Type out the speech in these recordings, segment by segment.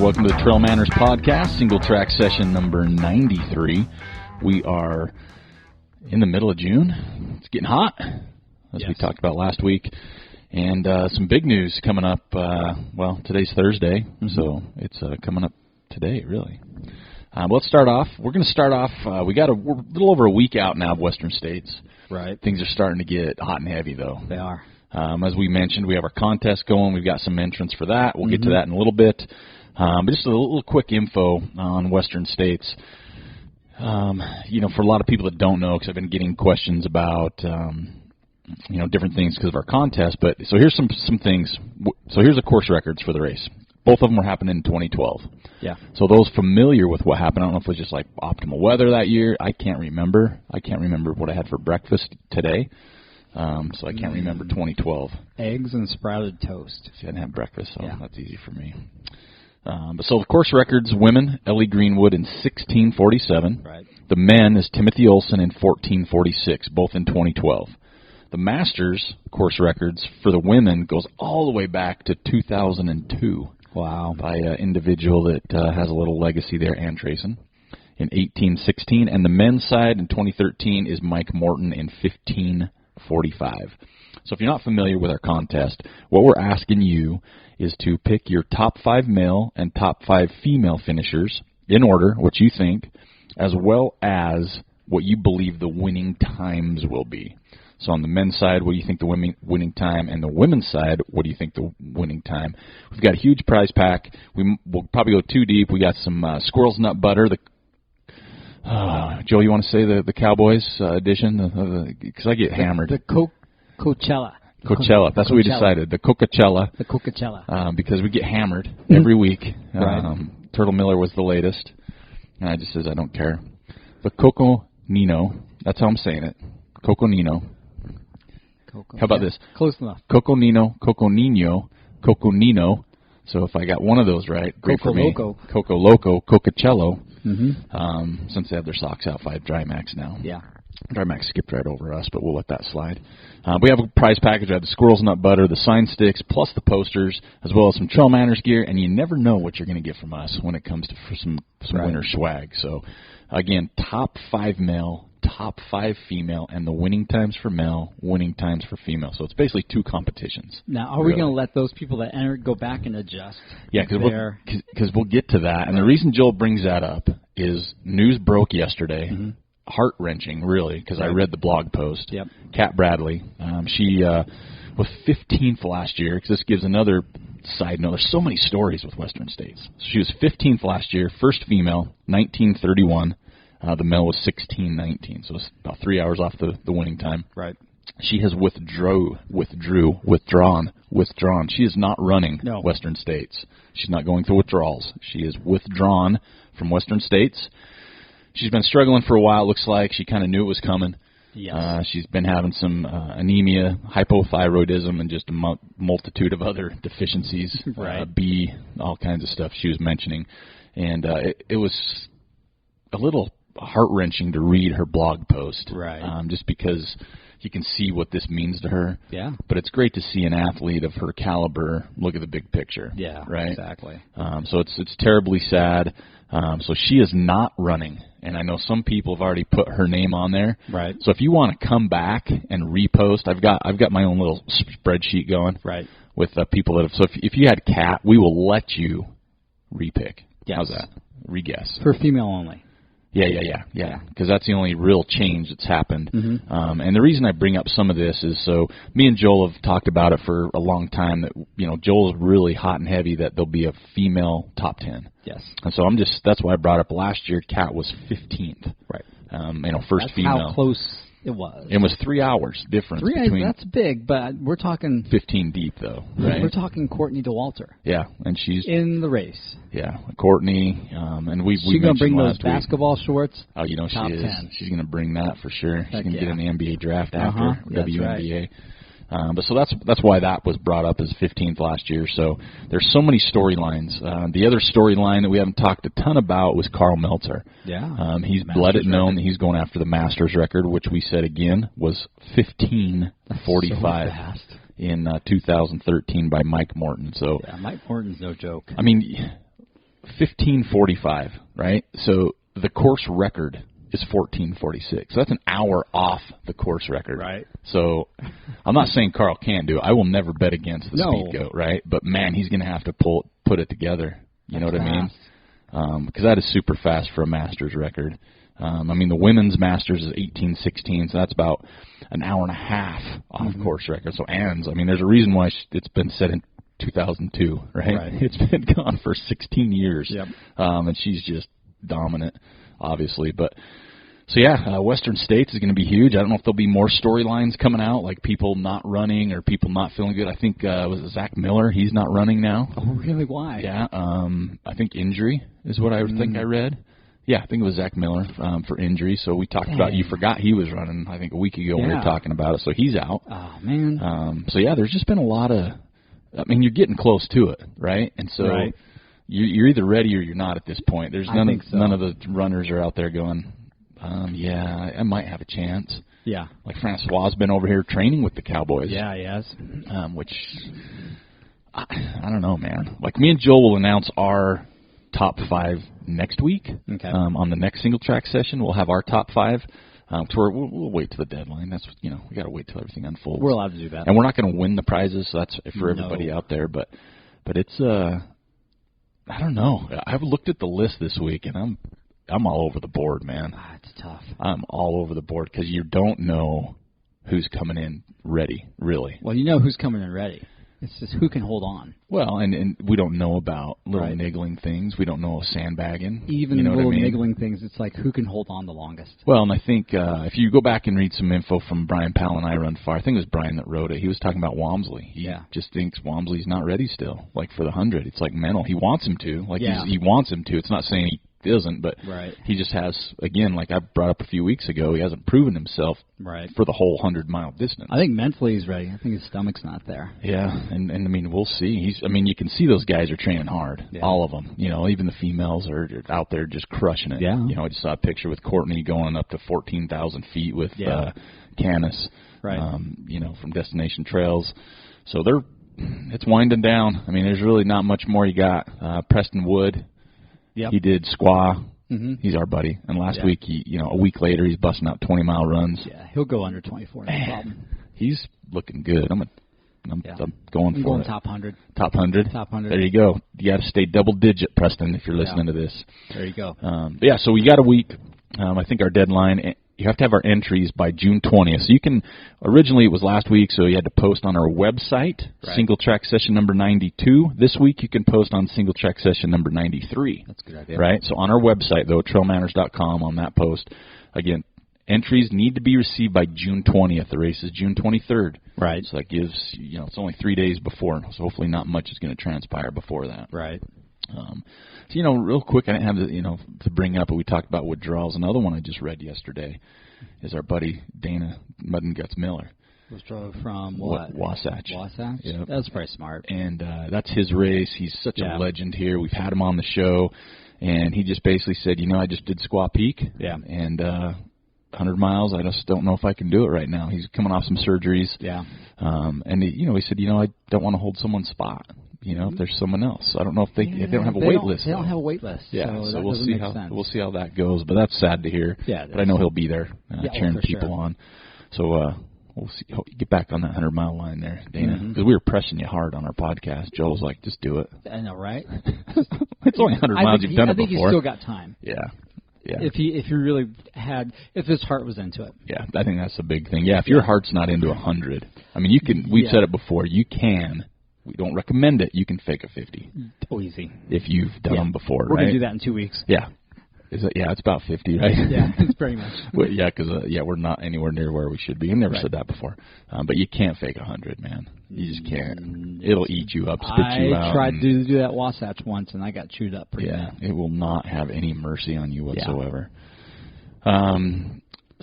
Welcome to the TrailManners podcast, Singletrack Session number 93. We are in the middle of June. It's getting hot, as we talked about last week. And some big news coming up. Today's Thursday, so it's coming up today, really. Let's start off. We're going to start off. We're a little over a week out now of Western States. Right. Things are starting to get hot and heavy, though. They are. As we mentioned, we have our contest going. We've got some entrants for that. We'll get to that in a little bit. But just a little quick info on Western States. For a lot of people that don't know, because I've been getting questions about, different things because of our contest. But so here's some things. So here's the course records for the race. Both of them were happening in 2012. Yeah. So those familiar with what happened, I don't know if it was just like optimal weather that year. I can't remember. I can't remember what I had for breakfast today. So I can't remember 2012. Eggs and sprouted toast. See, I didn't have breakfast, so that's easy for me. So the course records, women, Ellie Greenwood in 1647. Right. The men is Timothy Olson in 1446, both in 2012. The Masters course records for the women goes all the way back to 2002. Wow. By an individual that has a little legacy there, Ann Trayson, in 1816. And the men's side in 2013 is Mike Morton in 1545. So if you're not familiar with our contest, what we're asking you is to pick your top 5 male and top 5 female finishers in order, what you think, as well as what you believe the winning times will be. So on the men's side, what do you think the winning time? And the women's side, what do you think the winning time? We've got a huge prize pack. We'll probably go too deep. We got some squirrel's nut butter. Joe, you want to say the Cowboys edition? Because I get hammered. The Coachella. Coachella. That's what we decided. The Coachella. The Coachella. Because we get hammered every week. Right. Turtle Miller was the latest. And I just says, I don't care. The Coco Nino. That's how I'm saying it. Coco Nino. How about this? Close enough. Coco Nino, Coco Nino, Coco Nino. So if I got one of those right, great Coco for me. Loco. Coco Loco, Cococello. Mm-hmm. Since they have their socks out, 5 Drymax now. Yeah. Drymax skipped right over us, but we'll let that slide. We have a prize package. We have the squirrel's nut butter, the sign sticks, plus the posters, as well as some TrailManners gear, and you never know what you're going to get from us when it comes to for some winter swag. So, again, top 5 male, top 5 female, and the winning times for male, winning times for female. So it's basically 2 competitions. Now, are we going to let those people that enter go back and adjust? Yeah, because we'll get to that. And the reason Joel brings that up is news broke yesterday. Mm-hmm. Heart-wrenching, really, because I read the blog post. Yep. Kat Bradley, she was 15th last year, because this gives another side note. There's so many stories with Western States. So she was 15th last year, first female, 1931. The male was 16:19, so it's about 3 hours off the winning time. Right. She has withdrawn. She is not running Western States. She's not going through withdrawals. She is withdrawn from Western States. She's been struggling for a while, it looks like. She kind of knew it was coming. Yes. She's been having some anemia, hypothyroidism, and just a multitude of other deficiencies. Right. B, all kinds of stuff she was mentioning. And it was a little heart-wrenching to read her blog post. Right. Just because you can see what this means to her. Yeah. But it's great to see an athlete of her caliber look at the big picture. Yeah, right? Exactly. So it's terribly sad. So she is not running, and I know some people have already put her name on there. Right. So if you want to come back and repost, I've got my own little spreadsheet going. Right. With people that have. So if you had Kat, we will let you repick. Yes. How's that? Re-guess. For female only. Yeah. Because that's the only real change that's happened. Mm-hmm. And the reason I bring up some of this is so me and Joel have talked about it for a long time that, Joel's really hot and heavy that there'll be a female top 10. Yes. And so that's why I brought up last year Kat was 15th. Right. First that's female. How close it was. It was 3 hours difference. That's big, but we're talking 15 deep though, right? We're talking Courtney DeWalter. Yeah, and she's in the race. Yeah, Courtney, and we she's going to bring those basketball shorts. Oh, she top is. 10. She's going to bring that for sure. She's going to get in the NBA draft after WNBA. Right. But so that's why that was brought up as 15th last year. So there's so many storylines. The other storyline that we haven't talked a ton about was Carl Meltzer. Yeah. He's let it known that he's going after the Masters record, which we said again was 15:45 in 2013 by Mike Morton. So Mike Morton's no joke. I mean, 15:45, right? So the course record is 14:46. So that's an hour off the course record. Right. So I'm not saying Carl can't do it. I will never bet against the speed goat, right? But, man, he's going to have to put it together. You know what I mean? Because that is super fast for a Masters record. I mean, the women's Masters is 18:16, so that's about an hour and a half off course record. So Anne's, I mean, there's a reason why it's been set in 2002, right? It's been gone for 16 years. Yep. And she's just dominant, obviously. But so, yeah, Western States is going to be huge. I don't know if there'll be more storylines coming out, like people not running or people not feeling good. I think, was it Zach Miller? He's not running now. Oh, really? Why? Yeah. I think injury is what I think I read. Yeah, I think it was Zach Miller for injury. So we talked about, you forgot he was running, I think, a week ago when we were talking about it. So he's out. Oh, man. So, yeah, there's just been a lot of, I mean, you're getting close to it, right? And so you're either ready or you're not at this point. There's none of the runners are out there going, yeah, I might have a chance. Yeah. Like Francois has been over here training with the Cowboys. Yeah, he has. Which, I don't know, man. Like, me and Joel will announce our top 5 next week. Okay. On the next Singletrack Session, we'll have our top 5. We'll wait to the deadline. That's, we got to wait till everything unfolds. We're allowed to do that. And we're not going to win the prizes, so that's for everybody out there. But it's, I don't know. I've looked at the list this week, and I'm all over the board, man. It's tough. I'm all over the board because you don't know who's coming in ready, really. Well, you know who's coming in ready. It's just who can hold on. Well, and we don't know about little niggling things. We don't know sandbagging. Even little niggling things, it's like who can hold on the longest. Well, and I think if you go back and read some info from Brian Powell and I Run Far, I think it was Brian that wrote it. He was talking about Walmsley. He just thinks Walmsley's not ready still, like for the 100. It's like mental. He wants him to. Like he wants him to. It's not saying he doesn't, but he just has, again, like I brought up a few weeks ago, he hasn't proven himself for the whole 100-mile distance. I think mentally he's ready. I think his stomach's not there. Yeah, and I mean, we'll see. You can see those guys are training hard, all of them. Even the females are out there just crushing it. Yeah. I just saw a picture with Courtney going up to 14,000 feet with Canis, from Destination Trails. So it's winding down. I mean, there's really not much more you got. Preston Wood. Yep. He did Squaw. Mm-hmm. He's our buddy. And last week, a week later, he's busting out 20-mile runs. Yeah, he'll go under 24, no problem. He's looking good. I'm going for it. Top 100. Top 100? Top 100. There you go. You got to stay double-digit, Preston, if you're listening to this. There you go. So we got a week. I think our deadline, you have to have our entries by June 20th. So you can, originally it was last week, so you had to post on our website, Singletrack Session number 92. This week you can post on Singletrack Session number 93. That's a good idea. Right? So on our website, though, TrailManners.com, on that post, again, entries need to be received by June 20th. The race is June 23rd. Right. So that gives, it's only 3 days before, so hopefully not much is going to transpire before that. Right. So, real quick, I didn't have to bring up, but we talked about withdrawals. Another one I just read yesterday is our buddy Dana Mud and Guts Miller. Withdrew from what? Wasatch. Wasatch? Yep. That's pretty smart. And that's his race. He's such a legend here. We've had him on the show, and he just basically said, I just did Squaw Peak. Yeah. And 100 miles, I just don't know if I can do it right now. He's coming off some surgeries. Yeah. And he said, I don't want to hold someone's spot. If there's someone else. I don't know if they don't have a wait list. They don't have a wait list. Yeah, so we'll see how that goes. But that's sad to hear. Yeah, but I know he'll be there cheering people on. So we'll see. Get back on that 100-mile line there, Dana, because we were pressing you hard on our podcast. Joel was like, "Just do it." I know, right? It's only 100 miles. You've done it before. I think he's still got time. Yeah. Yeah. If he really if his heart was into it. Yeah, I think that's a big thing. Yeah, if your heart's not into 100, I mean, you can. We've said it before. You can. We don't recommend it. You can fake a 50. Oh, easy. If you've done them before, We're going to do that in 2 weeks. Yeah. It's about 50, right? Yeah, it's pretty much. Well, yeah, because we're not anywhere near where we should be. I never said that before. But you can't fake 100, man. You just can't. It'll eat you up, spit you out. I tried to do that Wasatch once, and I got chewed up pretty bad. It will not have any mercy on you whatsoever.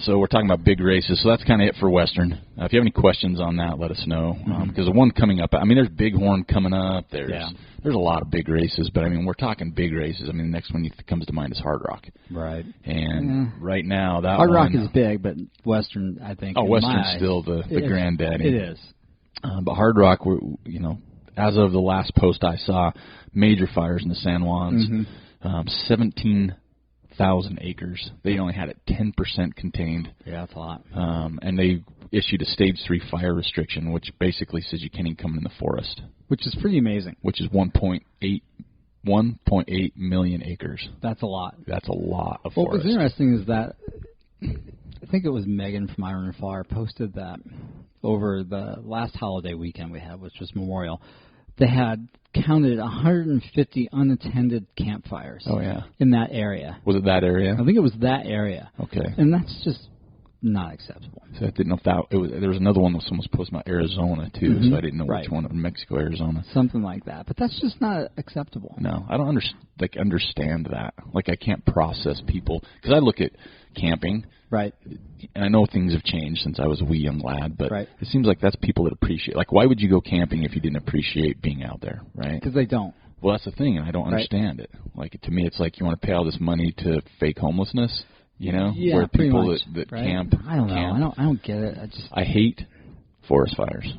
So we're talking about big races. So that's kind of it for Western. If you have any questions on that, let us know. Because the one coming up, I mean, there's Bighorn coming up. There's a lot of big races. But, I mean, we're talking big races. I mean, the next one that comes to mind is Hard Rock. Right. And right now, that Hard Rock is big, but Western, I think. Oh, Western's still the granddaddy. It is. But Hard Rock, as of the last post I saw, major fires in the San Juans, 17,000 acres. They only had it 10% contained. Yeah, that's a lot. And they issued a stage 3 fire restriction, which basically says you can't even come in the forest. Which is pretty amazing. Which is 1.8 million acres. That's a lot. That's a lot of forest. What's interesting is that I think it was Megan from Iron Fire posted that over the last holiday weekend we had, which was Memorial, they had counted 150 unattended campfires. Oh, yeah. In that area. Was it that area? I think it was that area. Okay. And that's just not acceptable. So I didn't know if there was another one that someone was posting about Arizona, too, so I didn't know which one, Mexico, Arizona. Something like that. But that's just not acceptable. No, I don't understand that. Like, I can't process people. Because I look at camping. Right. And I know things have changed since I was a wee young lad, but it seems like that's people that appreciate. Like, why would you go camping if you didn't appreciate being out there, right? Because they don't. Well, that's the thing, and I don't understand it. Like, to me, it's like you want to pay all this money to fake homelessness, you know? Yeah, where people much, that camp. I don't know. I don't get it. I hate forest fires.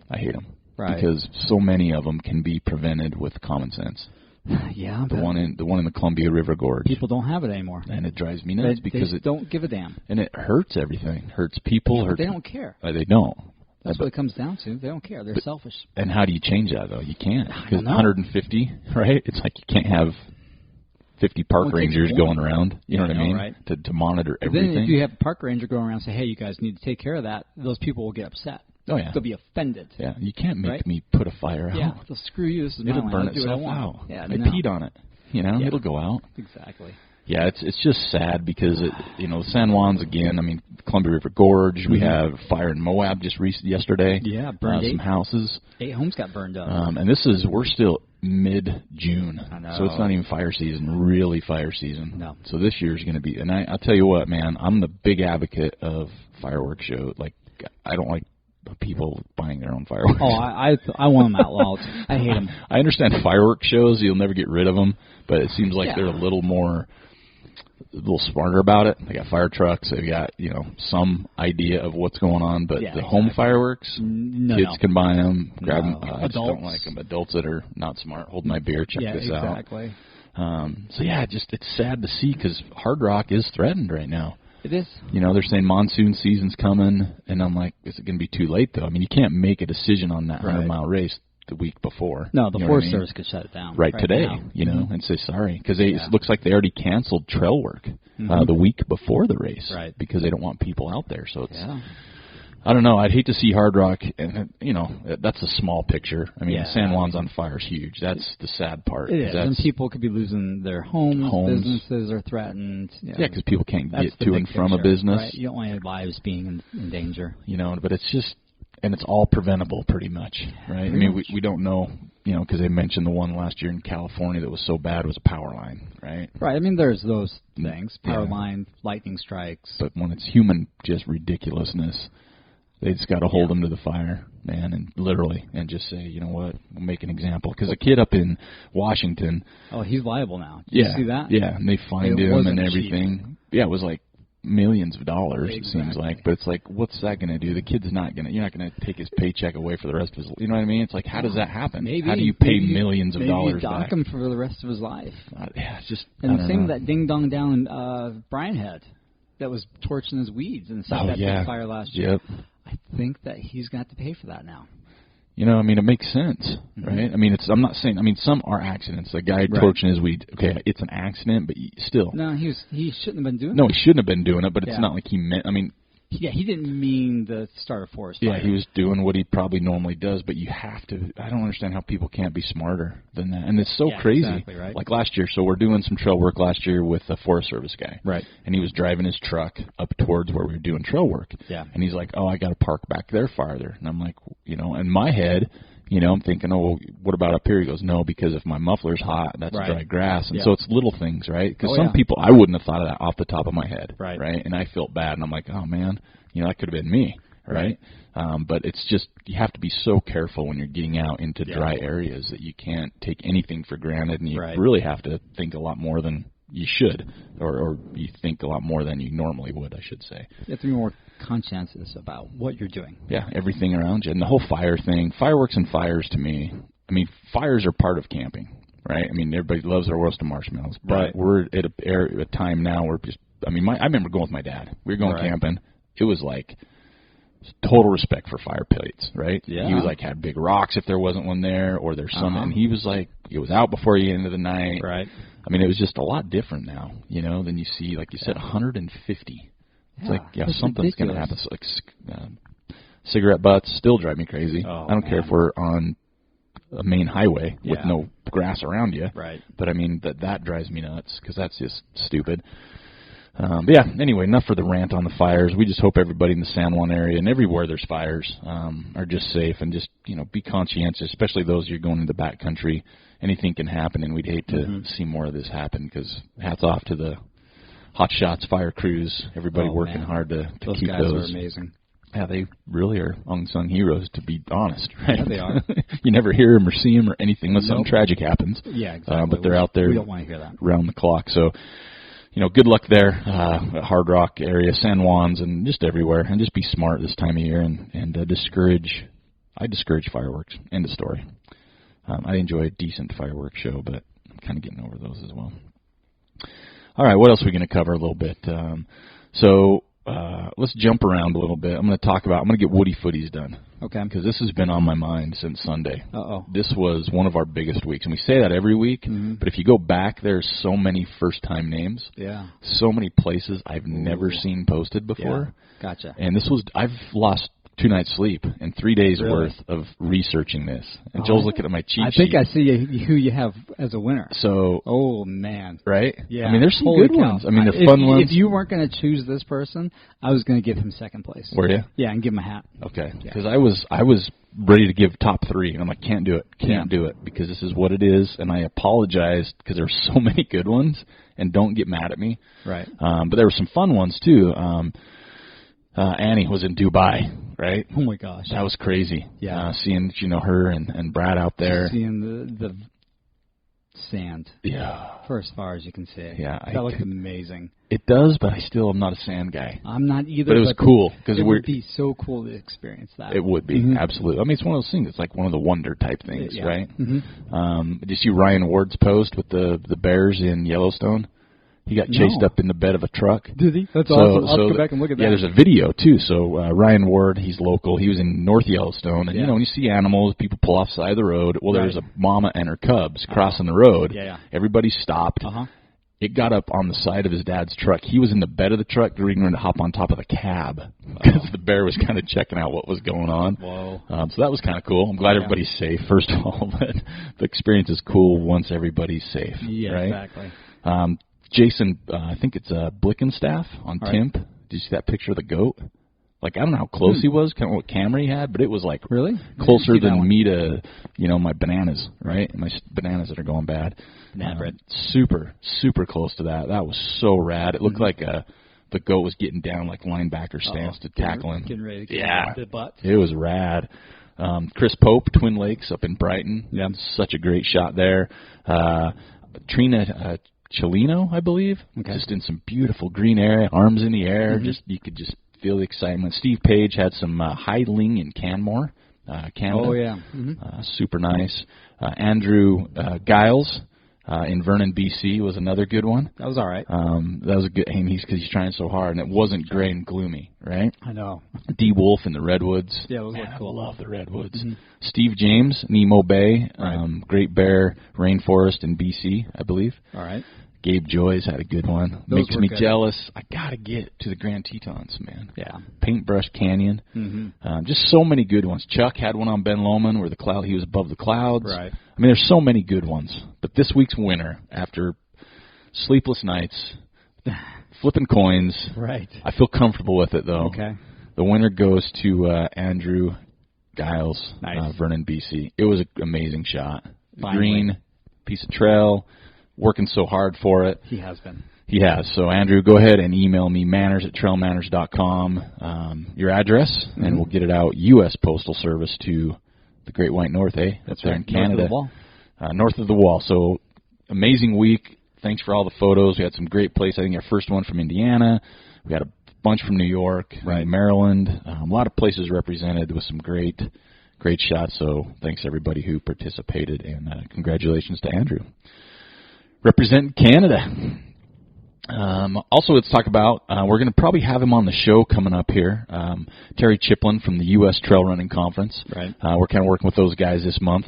I hate them. Right. Because so many of them can be prevented with common sense. Yeah, the one in the Columbia River Gorge. People don't have it anymore, and it drives me nuts because they don't give a damn, and it hurts everything. Hurts people. Yeah, they don't care. They don't. That's what it comes down to. They don't care. They're selfish. And how do you change that though? You can't. Because 150, right? It's like you can't have 50 park rangers going around. You know what I mean? Right. To monitor everything. Then if you have a park ranger going around and say, "Hey, you guys need to take care of that," those people will get upset. Oh, yeah. They'll be offended. Yeah, you can't make me put a fire out. Yeah, so screw you. This is my It'll land. burn I'll do what I itself want. out. Yeah, I peed on it. You know, it'll go out. Exactly. Yeah, it's just sad because, San Juan's, again, I mean, Columbia River Gorge, we have fire in Moab just yesterday. Yeah, burned some houses. 8 homes got burned up. And we're still mid-June. I know. So it's not even fire season, really fire season. No. So this year's going to be, and I'll tell you what, man, I'm the big advocate of fireworks show. Like, I don't like people buying their own fireworks. Oh, I want them outlawed. I hate them. I understand fireworks shows, you'll never get rid of them, but it seems like they're a little smarter about it. They got fire trucks, they've got, some idea of what's going on, but the home fireworks, kids can buy them, grab them. I just don't like them. Adults that are not smart, hold my beer, check this out. Exactly. It's sad to see because Hard Rock is threatened right now. It is. They're saying monsoon season's coming, and I'm like, is it going to be too late, though? I mean, you can't make a decision on that 100-mile race the week before. No, the Forest Service could shut it down. Right today, now. And say sorry. Because it looks like they already canceled trail work the week before the race because they don't want people out there. So it's, I don't know. I'd hate to see Hard Rock, and, that's a small picture. I mean, San Juan's on fire is huge. That's the sad part. It is, and people could be losing their homes. Businesses are threatened. Yeah, because people can't get to and from a business. Right? You don't want your lives being in danger. But it's just, and it's all preventable pretty much, right? I mean, we don't know, because they mentioned the one last year in California that was so bad was a power line, right? Right. I mean, there's those things, power line, lightning strikes. But when it's human, just ridiculousness, they just got to hold them to the fire, man, and literally, and just say, you know what, we'll make an example. Because a kid up in Washington. Oh, he's liable now. Did you see that? Yeah, and they fined him and everything. Cheap. Yeah, it was like millions of dollars, it seems like. But it's like, what's that going to do? The kid's not going to, you're not going to take his paycheck away for the rest of his, you know what I mean? It's like, how does that happen? How do you pay millions of dollars back? Maybe dock him for the rest of his life. It's just, and the same with that ding-dong down in Bryan Head that was torching his weeds and set that big fire last year. Yep. I think that he's got to pay for that now. I mean, it makes sense, right? I mean, I'm not saying, some are accidents. The guy torching his weed, okay, it's an accident, but still. No, he shouldn't have been doing it. No, he shouldn't have been doing it, but it's not like he meant, he didn't mean to start a forest fire. Yeah, he was doing what he probably normally does, but you have to, I don't understand how people can't be smarter than that. And it's so crazy. Exactly, right. Like last year, so we're doing some trail work last year with a Forest Service guy. Right. And he was driving his truck up towards where we were doing trail work. Yeah. And he's like, I got to park back there farther. And I'm like, in my head, I'm thinking, well, what about up here? He goes, no, because if my muffler's hot, that's dry grass. And so it's little things, right? Because some people, I wouldn't have thought of that off the top of my head. Right. And I felt bad. And I'm like, oh, man, that could have been me. Right. But it's just, you have to be so careful when you're getting out into dry areas that you can't take anything for granted. And you really have to think a lot more than you should, or you think a lot more than you normally would, I should say. You have to be more conscientious about what you're doing. Yeah, everything around you. And the whole fire thing, fireworks and fires to me, I mean, fires are part of camping, right? I mean, everybody loves their roasted marshmallows, but right. we're at a time now where just, I mean, I remember going with my dad. We were going right. camping. It was like total respect for fire pits, right? Yeah. He was like, had big rocks if there wasn't one there, or there's some, and he was like, it was out before the end of the night. Right. I mean, it was just a lot different now, you know, than you see, like you said, 150. It's like, something's going to happen. So, like, cigarette butts still drive me crazy. I don't care if we're on a main highway with no grass around you. Right. But, I mean, that drives me nuts because that's just stupid. But, yeah, anyway, enough for the rant on the fires. We just hope everybody in the San Juan area and everywhere there's fires are just safe and just, you know, be conscientious, especially those you're going into the backcountry. Anything can happen, and we'd hate to see more of this happen because hats off to the Hot Shots fire crews, everybody working hard to keep guys those. Are amazing. Yeah, they really are unsung heroes, to be honest, right? Yeah, they are. You never hear them or see them or anything unless something tragic happens. Yeah, exactly. But they're out there. We don't want to hear that. Round the clock. So, you know, good luck there, Hard Rock area, San Juan's, and just everywhere. And just be smart this time of year and discourage fireworks. End of story. I enjoy a decent fireworks show, but I'm kind of getting over those as well. All right, what else are we going to cover a little bit? Let's jump around a little bit. I'm going to get Woody Footies done. Okay. Because this has been on my mind since Sunday. Uh-oh. This was one of our biggest weeks. And we say that every week, but if you go back, there's so many first-time names. Yeah. So many places I've never seen posted before. Yeah. Gotcha. And I've lost 2 nights sleep and 3 days worth of researching this. And Joel's looking at my cheat sheet. I think I see who you have as a winner. So, oh man, right? Yeah. I mean, there's some good ones. I mean, they're fun ones. If you weren't going to choose this person, I was going to give him second place. Were you? Yeah, and give him a hat. Okay. Because I was ready to give top 3, and I'm like, can't do it, can't do it, because this is what it is, and I apologized because there's so many good ones, and don't get mad at me. Right. But there were some fun ones too. Annie was in Dubai, right? Oh my gosh, that was crazy. Yeah, seeing her and Brad out there, seeing the sand. Yeah, for as far as you can see. Yeah, that looked amazing. It does, but I still am not a sand guy. I'm not either. But it was cool because it would be so cool to experience that. It would be absolutely. I mean, it's one of those things. It's like one of the wonder type things, right? Did you see Ryan Ward's post with the bears in Yellowstone? He got chased up in the bed of a truck. Did he? That's awesome. I'll have to go back and look at that. Yeah, there's a video, too. So Ryan Ward, he's local. He was in North Yellowstone. And, you know, when you see animals, people pull off the side of the road. Well, there's a mama and her cubs crossing the road. Everybody stopped. It got up on the side of his dad's truck. He was in the bed of the truck, going to hop on top of the cab because the bear was kind of checking out what was going on. Whoa. So that was kind of cool. I'm glad everybody's safe, first of all. But the experience is cool once everybody's safe. Yeah, right? Exactly. Jason, I think it's Blickenstaff on Timp. Did you see that picture of the goat? Like, I don't know how close he was, kind of what camera he had, but it was like closer than me to, you know, my bananas, right? My bananas that are going bad. Banana bread. Super, super close to that. That was so rad. It looked like the goat was getting down like linebacker stance to tackle him. Getting ready to get the butt. It was rad. Chris Pope, Twin Lakes up in Brighton. Yeah. Such a great shot there. Trina Chelino, I believe, just in some beautiful green area, arms in the air. Just you could just feel the excitement. Steve Page had some Heidling in Canmore, Canada. Oh yeah, super nice. Andrew Giles in Vernon, BC was another good one. That was all right. That was a good. And because he's trying so hard, and it wasn't gray and gloomy, right? I know. D. Wolf in the Redwoods. Yeah, those look cool. I love the Redwoods. Steve James, Nemo Bay, Great Bear Rainforest in BC, I believe. All right. Gabe Joyce had a good one. Those Makes me jealous. I got to get to the Grand Tetons, man. Yeah. Paintbrush Canyon. Just so many good ones. Chuck had one on Ben Lomond where he was above the clouds. Right. I mean, there's so many good ones. But this week's winner, after sleepless nights, flipping coins. Right. I feel comfortable with it, though. Okay. The winner goes to Andrew Giles, Vernon, BC. It was an amazing shot. Green piece of trail. Working so hard for it. He has been. He has. So, Andrew, go ahead and email me, manners@trailmanners.com, your address, and we'll get it out, U.S. Postal Service, to the Great White North, That's there in Canada. North of the wall. North of the wall. So, amazing week. thanks for all the photos. We had some great places. I think our first one from Indiana. We had a bunch from New York, Maryland. A lot of places represented with some great shots. So thanks everybody who participated, and congratulations to Andrew. Represent Canada. Also, let's talk about, we're going to probably have him on the show coming up here, Terry Chiplin from the U.S. Trail Running Conference. Right. We're kind of working with those guys this month.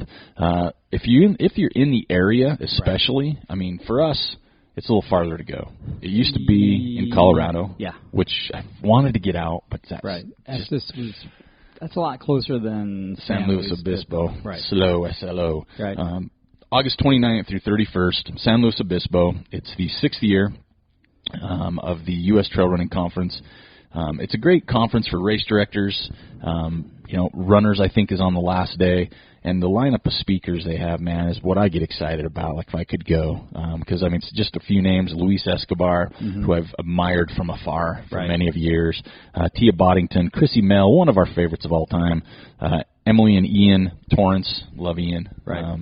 If you're in the area, especially, I mean, for us, it's a little farther to go. It used to be in Colorado, which I wanted to get out, but that's a lot closer than San Luis Obispo. Right. SLO. Right. August 29th through 31st, San Luis Obispo. It's the 6th year of the U.S. Trail Running Conference. It's a great conference for race directors. Runners, I think, is on the last day. And the lineup of speakers they have, man, is what I get excited about, like if I could go. Because, it's just a few names. Luis Escobar, who I've admired from afar for many of years. Tia Boddington, Chrissy Mell, one of our favorites of all time. Emily and Ian Torrance, love Ian. Right.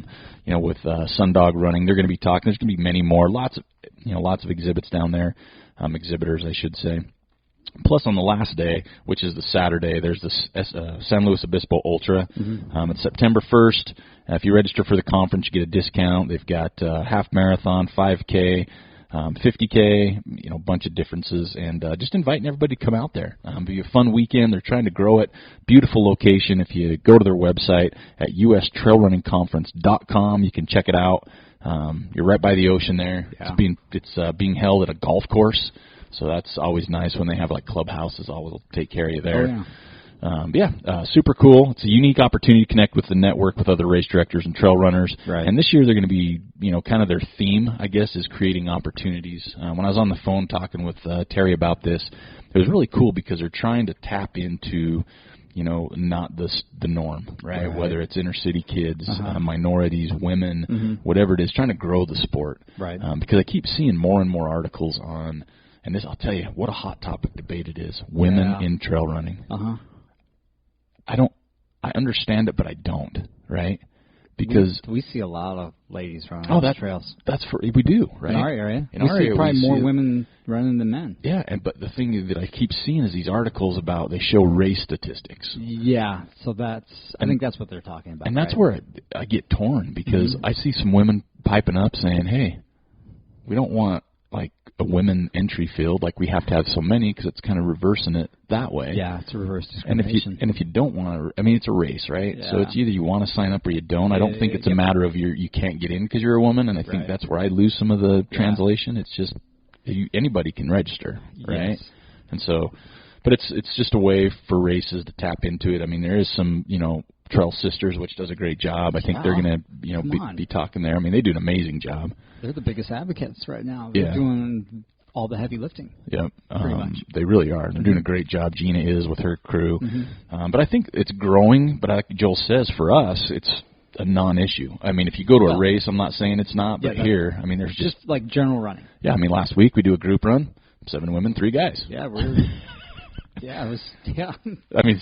With Sundog Running, they're going to be talking. There's going to be many more. Lots of exhibits down there. Exhibitors, I should say. Plus, on the last day, which is the Saturday, there's the San Luis Obispo Ultra. It's September 1st. If you register for the conference, you get a discount. They've got half marathon, 5K, 50K, a bunch of differences, and just inviting everybody to come out there. It'll be a fun weekend. They're trying to grow it. Beautiful location. If you go to their website at ustrailrunningconference.com, you can check it out. You're right by the ocean there. Yeah. It's being held at a golf course. So that's always nice when they have like clubhouses. Always take care of you there. Oh, yeah. Super cool. It's a unique opportunity to connect with the network with other race directors and trail runners. Right. And this year they're going to be, kind of their theme, I guess, is creating opportunities. When I was on the phone talking with Terry about this, it was really cool because they're trying to tap into, not the norm, right? Whether it's inner city kids, minorities, women, whatever it is, trying to grow the sport. Right. Because I keep seeing more and more articles on. And this, I'll tell you, what a hot topic debate it is. Women in trail running. I understand it, but I don't, right? Because we see a lot of ladies running on the trails. We do, right? In our area. We see probably more women running than men. Yeah, but the thing that I keep seeing is these articles about, they show race statistics. Yeah, so I think that's what they're talking about. And that's where I get torn, because I see some women piping up saying, hey, we don't want like a women entry field, like we have to have so many, because it's kind of reversing it that way. Yeah, it's a reverse discrimination. And if you don't want to, it's a race, right? Yeah. So it's either you want to sign up or you don't. I don't think it's a matter of you can't get in because you're a woman, and I think that's where I lose some of the translation. It's just anybody can register, right? Yes. And so, but it's just a way for races to tap into it. There is some, Trail Sisters, which does a great job. I think they're going to, be talking there. They do an amazing job. They're the biggest advocates right now. They're doing all the heavy lifting. Yep. Pretty much. They really are. They're doing a great job. Gina is with her crew. But I think it's growing. But like Joel says, for us, it's a non-issue. If you go to a race, I'm not saying it's not, but here, there's just like general running. Yeah, last week we do a group run, 7 women, 3 guys. Yeah, we're... Yeah, it was. Yeah.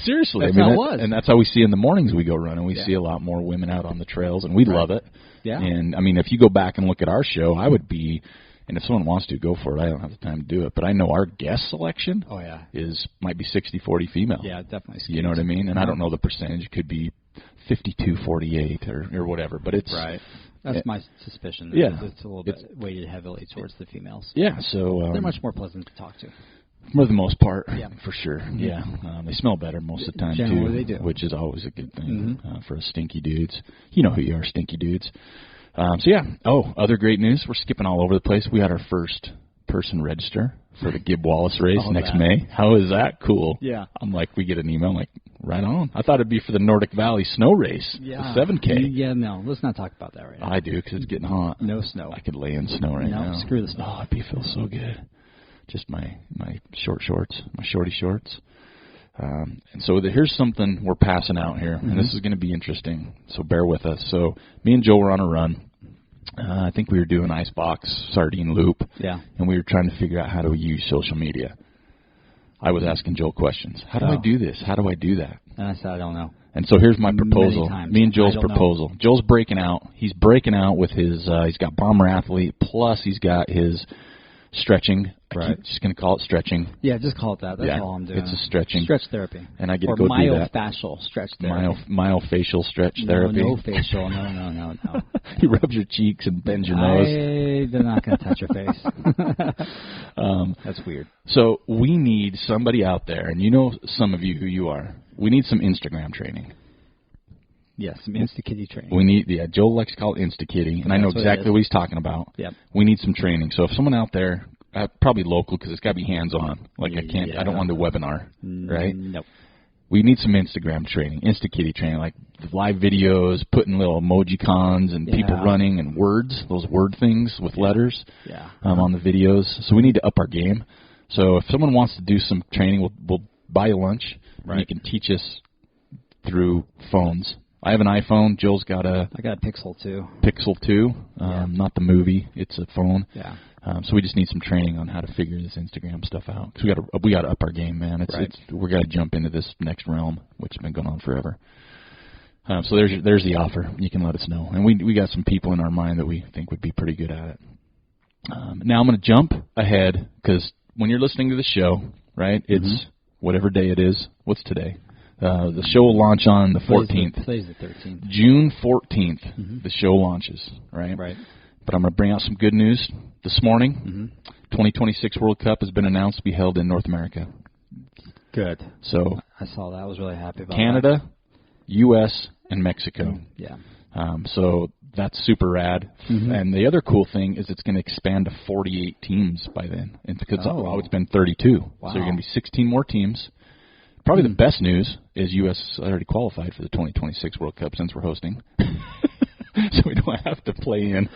Seriously. That's how it was. And that's how we see in the mornings we go running. We see a lot more women out on the trails, and we love it. Yeah. And, if you go back and look at our show, I would be, and if someone wants to, go for it. I don't have the time to do it. But I know our guest selection might be 60-40 female. Yeah, definitely. You know what I mean? And I don't know the percentage. It could be 52-48 or whatever. But it's... Right. That's my suspicion. Yeah. It's a little bit weighted heavily towards the females. Yeah, so... they're much more pleasant to talk to. For the most part, for sure. Yeah, they smell better most of the time, generally too, they do. Which is always a good thing for us stinky dudes. You know who you are, stinky dudes. Other great news. We're skipping all over the place. We had our first person register for the Gib Wallace race next May. How is that cool? Yeah. We get an email, right on. I thought it'd be for the Nordic Valley snow race, the 7K. Yeah, no, let's not talk about that right now. I do, because it's getting hot. No snow. I could lay in snow right now. No, screw the snow. Oh, it feels so good. Just my short shorts, my shorty shorts. And so here's something we're passing out here, and this is going to be interesting, so bear with us. So me and Joe were on a run. I think we were doing icebox, sardine loop, and we were trying to figure out how to use social media. I was asking Joel questions. How do I do this? How do I do that? And I said, I don't know. And so here's my proposal. Me and Joel's proposal. Know. Joel's breaking out. He's breaking out with his, he's got Bomber Athlete, plus he's got his stretching. Right. I'm just going to call it stretching. Yeah, just call it that. That's all I'm doing. It's a stretching. Stretch therapy. And I get to go do that. Myofascial stretch therapy. Myofascial stretch therapy. No facial. No. He rubs your cheeks and bends your nose. They're not going to touch your face. That's weird. So we need somebody out there, and you know some of you who you are. We need some Instagram training. Yes, some Insta-Kitty training. We need, Joel likes to call it Insta-Kitty, and I know exactly what he's talking about. Yep. We need some training. So if someone out there, probably local, because it's got to be hands-on. Like I don't want to do webinar, right? Nope. We need some Instagram training, Insta-Kitty training, like live videos, putting little emoji-cons and people running and words, those word things with letters on the videos. So we need to up our game. So if someone wants to do some training, we'll buy you lunch, and you can teach us through phones. I have an iPhone. Joel's got I got a Pixel 2. Pixel 2, not the movie. It's a phone. Yeah. So we just need some training on how to figure this Instagram stuff out. Cause we got to up our game, man. We got to jump into this next realm, which has been going on forever. So there's the offer. You can let us know, and we got some people in our mind that we think would be pretty good at it. Now I'm going to jump ahead because when you're listening to the show, right? It's whatever day it is. What's today? The show will launch on the 14th. Today's the 13th. June 14th, the show launches, right? Right. But I'm going to bring out some good news this morning. 2026 World Cup has been announced to be held in North America. Good. So I saw that. I was really happy about Canada, U.S., and Mexico. Yeah. So that's super rad. And the other cool thing is it's going to expand to 48 teams by then. And because it's been 32. Wow. So you're going to be 16 more teams. Probably the best news is U.S. already qualified for the 2026 World Cup since we're hosting. So we don't have to play in.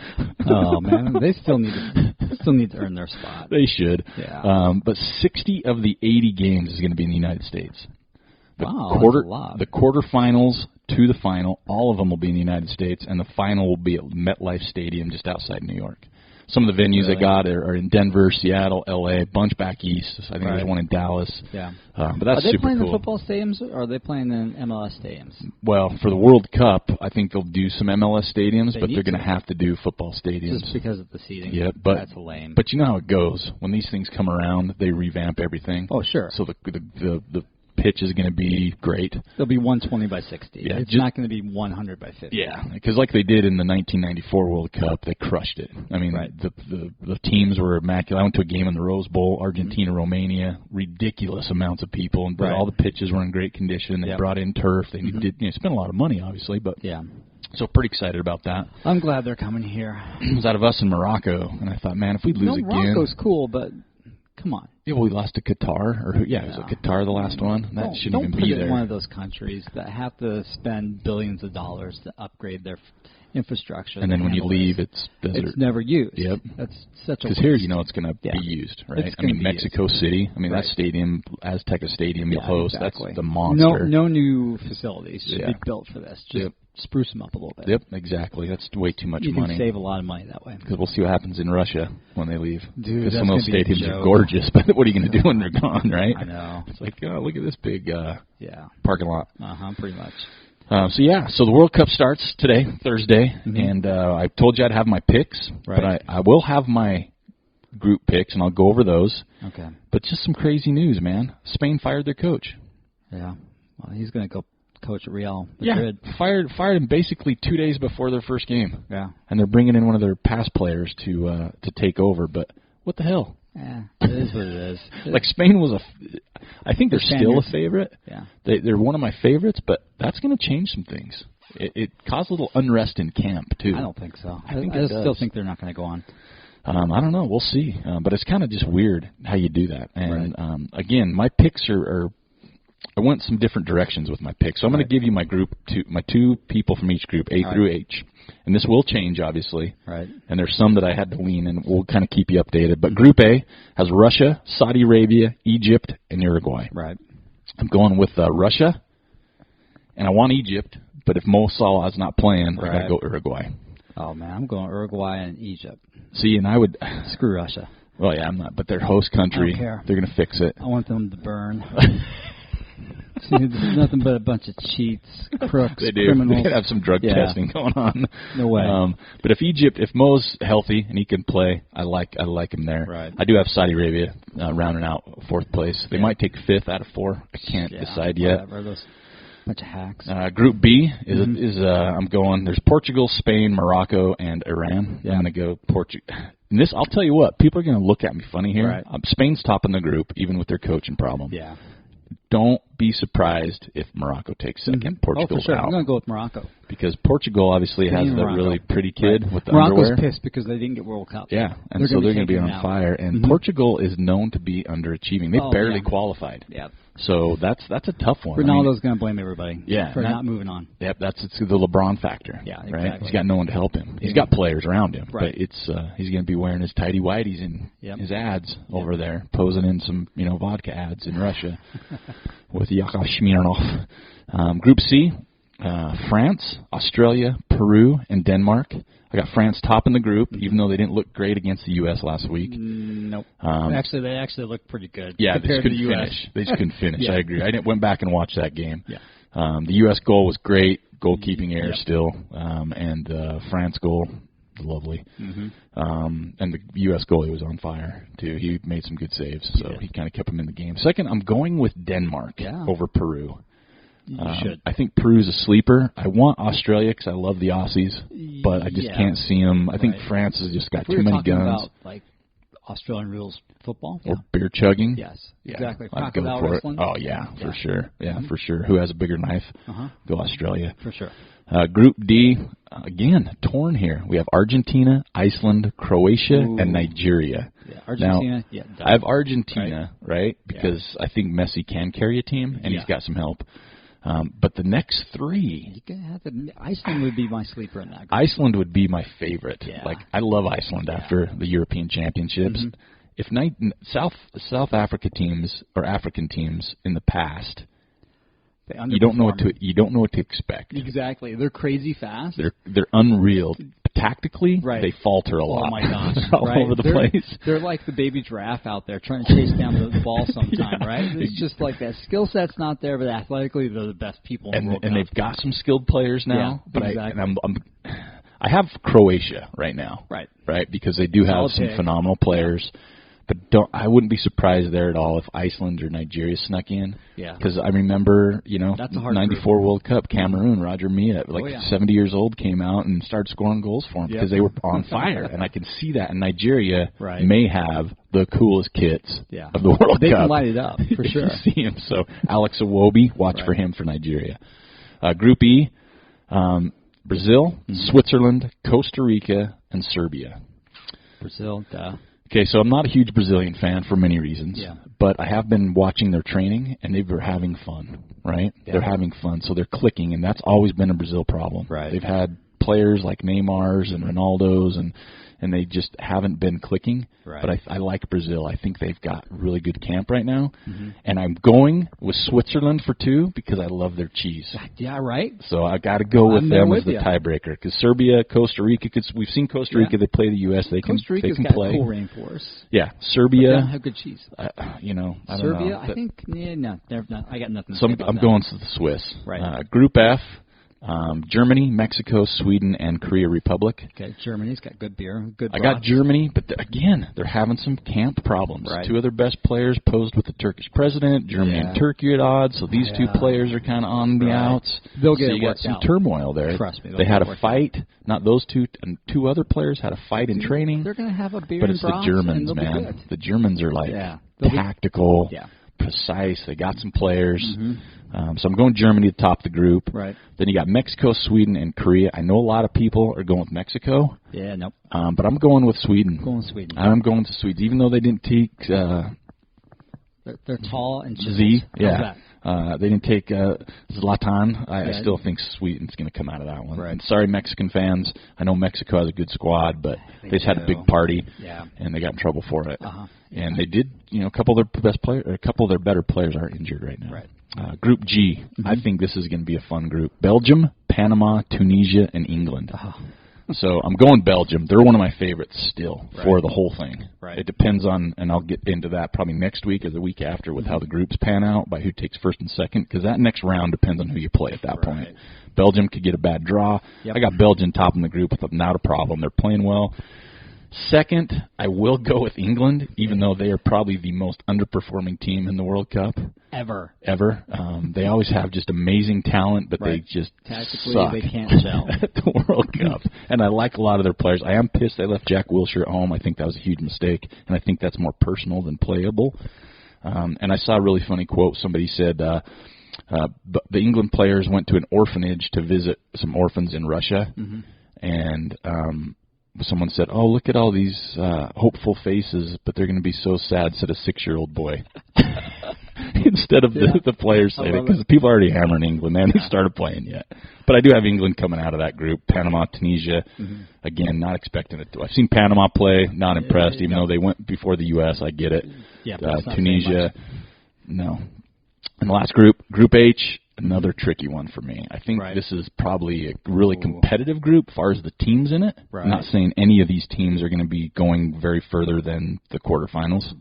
Oh, man. They still need to earn their spot. They should. Yeah. But 60 of the 80 games is going to be in the United States. That's a lot. The quarterfinals to the final, all of them will be in the United States, and the final will be at MetLife Stadium just outside New York. Some of the venues I got are in Denver, Seattle, L.A., a bunch back east. I think there's one in Dallas. Yeah. But that's super cool. Are they playing in football stadiums, or are they playing in MLS stadiums? Well, for the World Cup, I think they'll do some MLS stadiums, but they're going to have to do football stadiums. Just because of the seating. Yeah, but that's lame. But you know how it goes. When these things come around, they revamp everything. Oh, sure. So the pitch is going to be great. It'll be 120 by 60. Yeah, it's not going to be 100 by 50. Yeah, because like they did in the 1994 World Cup, they crushed it. I mean, the teams were immaculate. I went to a game in the Rose Bowl, Argentina, Romania, ridiculous amounts of people, and all the pitches were in great condition. They brought in turf. They did spent a lot of money, obviously, but so pretty excited about that. I'm glad they're coming here. It was out of us in Morocco, and I thought, man, if we lose again, Morocco's cool, but come on. Yeah, well, we lost to Qatar, it was Qatar the last one. That shouldn't even be there. Don't put it in one of those countries that have to spend billions of dollars to upgrade their infrastructure. And then when you leave, it's desert. It's never used. Yep. That's such a Because here, it's going to be used, right? I mean, Mexico City. I mean, that stadium, Azteca Stadium you'll host, that's the monster. No new facilities should be built for this. Just spruce them up a little bit. Yep, exactly. That's way too much money. You can save a lot of money that way. Because we'll see what happens in Russia when they leave. Dude, because some of those stadiums are gorgeous, but what are you going to do when they're gone, right? I know. It's like, look at this big parking lot. Pretty much. So the World Cup starts today, Thursday, and I told you I'd have my picks, but I will have my group picks, and I'll go over those. Okay. But just some crazy news, man. Spain fired their coach. Yeah. Well, he's going to go coach at Real Madrid. Yeah, fired him basically 2 days before their first game. Yeah. And they're bringing in one of their past players to take over, but what the hell? Yeah, it is what it is. Like Spain was I think they're still a favorite. Yeah. They're one of my favorites, but that's going to change some things. It caused a little unrest in camp, too. I don't think so. I still think they're not going to go on. I don't know. We'll see. But it's kind of just weird how you do that. And, again, my picks are I went some different directions with my picks. So I'm going to give you my two people from each group, A through H. And this will change, obviously. Right. And there's some that I had to lean, and we'll kind of keep you updated. But Group A has Russia, Saudi Arabia, Egypt, and Uruguay. Right. I'm going with Russia, and I want Egypt, but if Mo Salah's not playing, I got to go Uruguay. Oh, man, I'm going Uruguay and Egypt. See, and I would... Screw Russia. Well, yeah, I'm not, but they're host country. I don't care. They're going to fix it. I want them to burn. There's nothing but a bunch of cheats, crooks, They do. criminals. They have some drug testing going on. No way. But if Mo's healthy and he can play, I like him there. Right. I do have Saudi Arabia rounding out 4th place. They might take 5th out of 4. I can't decide yet. Whatever. Those bunch of hacks. Group B is I'm going. There's Portugal, Spain, Morocco, and Iran. Yeah. I'm going to go Portugal. And this, I'll tell you what, people are going to look at me funny here. Right. Spain's top in the group, even with their coaching problem. Yeah. Don't be surprised if Morocco takes second. Portugal's for sure. out. I'm going to go with Morocco. Because Portugal obviously has a really pretty kid with the Morocco's underwear. pissed because they didn't get World Cup. Yeah, and so they're going to be on fire. And Portugal is known to be underachieving. They barely qualified. Yeah. So that's a tough one. Ronaldo's going to blame everybody for not moving on. Yep, it's the LeBron factor. Yeah, exactly. Right? He's got no one to help him. He's got players around him, but he's going to be wearing his tighty whities in his ads over there, posing in some vodka ads in Russia with Yakov Smirnov. Group C, France, Australia, Peru, and Denmark. I got France top in the group, even though they didn't look great against the U.S. last week. Nope. They actually looked pretty good. Yeah, they just couldn't finish. They just couldn't finish. Yeah. I agree. I went back and watched that game. Yeah. The U.S. goal was great, goalkeeping error still, and France goal was lovely. And the U.S. goalie was on fire, too. He made some good saves, so he kind of kept them in the game. Second, I'm going with Denmark over Peru. You should. I think Peru's a sleeper. I want Australia because I love the Aussies, but I just can't see them. I think France has just got too many guns. About, like, Australian rules football? Or beer chugging? Yes, exactly. I'd go for wrestling? it. Oh, yeah, for sure. Yeah, for sure. Who has a bigger knife? Go Australia. For sure. Group D, again, torn here. We have Argentina, Iceland, Croatia, and Nigeria. Yeah, Argentina, now, I have Argentina, right? Because I think Messi can carry a team, and he's got some help. But the next 3... Iceland would be my sleeper in that group. Iceland would be my favorite. Yeah. Like, I love Iceland after the European Championships. If South Africa teams or African teams in the past, you don't know what to expect. Exactly. They're crazy fast. They're unreal. Tactically, they falter a lot. Oh my gosh! all over the place. They're like the baby giraffe out there trying to chase down the ball sometime, right? It's just like that skill set's not there, but athletically they're the best people in the world. And they've got some skilled players now. Yeah, exactly. I have Croatia right now. Right. Because they do have some phenomenal players. But I wouldn't be surprised there at all if Iceland or Nigeria snuck in. Yeah. Because I remember, that's a hard 94 group. World Cup, Cameroon, Roger Milla, 70 years old, came out and started scoring goals for them because they were on fire. And I can see that. And Nigeria may have the coolest kits of the World Cup. They can light it up, for sure. You see him. So Alex Iwobi, watch for him for Nigeria. Group E, Brazil, Switzerland, Costa Rica, and Serbia. Brazil, Okay, so I'm not a huge Brazilian fan for many reasons, but I have been watching their training, and they're having fun, right? Yeah. They're having fun, so they're clicking, and that's always been a Brazil problem. Right. They've had players like Neymar's and Ronaldo's, and they just haven't been clicking. Right. But I like Brazil. I think they've got really good camp right now. And I'm going with Switzerland for 2 because I love their cheese. Yeah, right. So I got to go with them as the tiebreaker because Serbia, Costa Rica. Cause we've seen Costa Rica. They play the U.S. Costa Rica's can got play. Cool rainforest. Yeah, Serbia. They don't have good cheese. I don't know. Serbia, I think. No, I got nothing. So I'm going to the Swiss. Right. Group F. Germany, Mexico, Sweden, and Korea Republic. Okay, Germany's got good beer, good. I got Germany, but they're having some camp problems. Right. 2 of their best players posed with the Turkish president. Germany and Turkey at odds, so these 2 players are kind of on the outs. They'll get so you got some turmoil there. Trust me, they had a fight. Not those 2, and 2 other players had a fight in training. They're going to have a beer, but it's the Germans, man. The Germans are like tactical. Precise. They got some players. So I'm going Germany to top the group. Right. Then you got Mexico, Sweden, and Korea. I know a lot of people are going with Mexico. Yeah, nope. But I'm going with Sweden. I'm going to Sweden, even though they didn't take. They're tall and Z. Yeah. They didn't take Zlatan. I still think Sweden's going to come out of that one. Right. And sorry, Mexican fans. I know Mexico has a good squad, but they just had a big party, and they got in trouble for it. And they did. A couple of their best players, a couple of their better players are injured right now. Right. Group G. I think this is going to be a fun group. Belgium, Panama, Tunisia, and England. So I'm going Belgium. They're one of my favorites still for Right. the whole thing. Right. It depends on, and I'll get into that probably next week or the week after with how the groups pan out, by who takes first and second, because that next round depends on who you play at that Right. point. Belgium could get a bad draw. Yep. I got Belgium topping the group without a problem. They're playing well. Second, I will go with England, even though they are probably the most underperforming team in the World Cup Ever. They always have just amazing talent, but Right. they just Tactically, suck they can't gel. at the World Cup. And I like a lot of their players. I am pissed they left Jack Wilshere at home. I think that was a huge mistake, and I think that's more personal than playable. And I saw a really funny quote. Somebody said the England players went to an orphanage to visit some orphans in Russia, and someone said, "Oh, look at all these hopeful faces, but they're going to be so sad," said a 6-year-old boy. Instead of the players saying it, because people are already hammering England. They haven't started playing yet. But I do have England coming out of that group. Panama, Tunisia, again, not expecting it to. I've seen Panama play, not impressed, even though they went before the U.S. I get it. Yeah, but it's not Tunisia, no. And the last group, Group H, another tricky one for me. I think this is probably a really competitive group as far as the teams in it. Right. I'm not saying any of these teams are going to be going very further than the quarterfinals.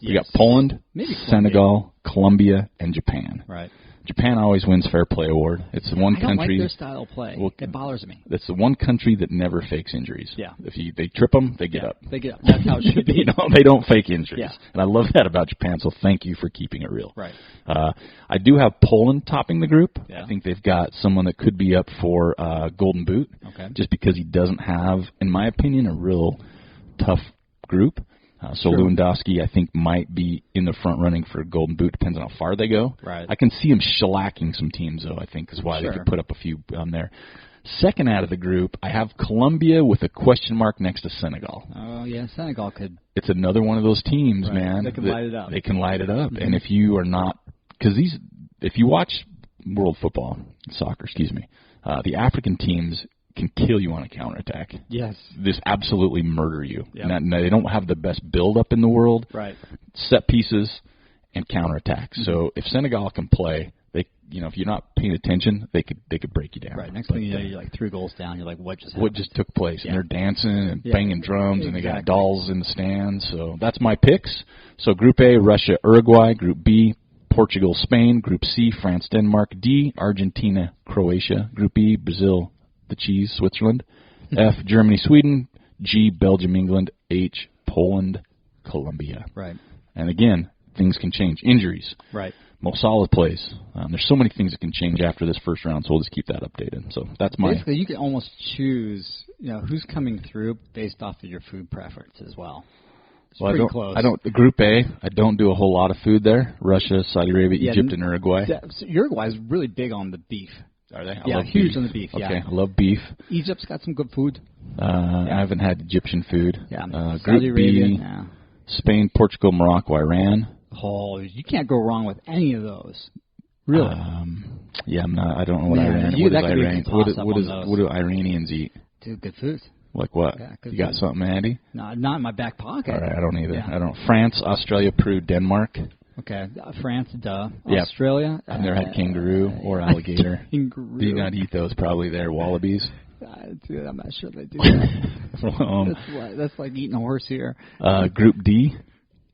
We got Poland, Maybe Senegal, Colombia, and Japan. Right. Japan always wins Fair Play Award. It's the one I don't country. like their style of play. Well, it bothers me. That's the one country that never fakes injuries. Yeah. If they trip them, they get up. They get up. That's how it should be. They don't fake injuries. Yeah. And I love that about Japan, so thank you for keeping it real. Right. I do have Poland topping the group. Yeah. I think they've got someone that could be up for Golden Boot. Okay. Just because he doesn't have, in my opinion, a real tough group. So Sure. Lewandowski, I think, might be in the front running for Golden Boot. Depends on how far they go. Right. I can see him shellacking some teams, though, I think, is why they could put up a few on there. Second out of the group, I have Colombia with a question mark next to Senegal. Oh, yeah, Senegal could. It's another one of those teams, Right. man. They can light it up. They can light it up. And if you are not, because if you watch world football, soccer, the African teams can kill you on a counterattack. Yes. Just absolutely murder you. Yep. And they don't have the best build-up in the world. Right. Set pieces and counterattack. So if Senegal can play, if you're not paying attention, they could break you down. Right. Next thing you know, you're like 3 goals down. You're like, what just happened? What just took place? Yeah. And they're dancing and Yeah. banging drums, and they got Exactly. dolls in the stands. So that's my picks. So Group A, Russia, Uruguay. Group B, Portugal, Spain. Group C, France, Denmark. D, Argentina, Croatia. Group E, Brazil, the cheese, Switzerland. F, Germany, Sweden. G, Belgium, England. H, Poland, Colombia. Right. And again, things can change. Injuries. Right. Mo Salah plays. There's so many things that can change after this first round, so we'll just keep that updated. So that's my... Basically, you can almost choose, who's coming through based off of your food preference as well. It's pretty close. Group A, I don't do a whole lot of food there. Russia, Saudi Arabia, Egypt, and Uruguay. So Uruguay is really big on the beef. Are they? I love huge beef. On the beef, yeah. Okay, I love beef. Egypt's got some good food. I haven't had Egyptian food. Yeah. Group Saudi B, Arabia, Spain, Portugal, Morocco, Iran. Oh, you can't go wrong with any of those. Really? I don't know what Iran. That could be a toss-up what on do Iranians eat? Dude, good food. Like what? Yeah, you got something, Andy? No, not in my back pocket. All right, I don't either. Yeah. I don't. France, Australia, Peru, Denmark. Okay, France, duh. Yeah. Australia. I've never had kangaroo or alligator. Kangaroo. Do you not eat those? Probably there. Wallabies. Dude, I'm not sure they do that. That's like eating a horse here. Group D,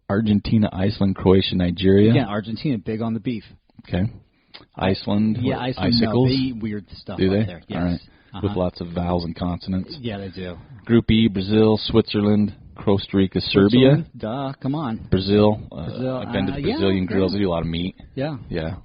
Argentina, Iceland, Croatia, Nigeria. Yeah, Argentina, big on the beef. Okay. Iceland, yeah, Iceland, icicles. No, they eat weird stuff do they? up there. Yes. All right. With lots of vowels and consonants. Yeah, they do. Group E, Brazil, Switzerland, Costa Rica, Serbia. Duh, come on. Brazil. Brazil. I've been to Brazilian grills. They do a lot of meat. Yeah. Yeah.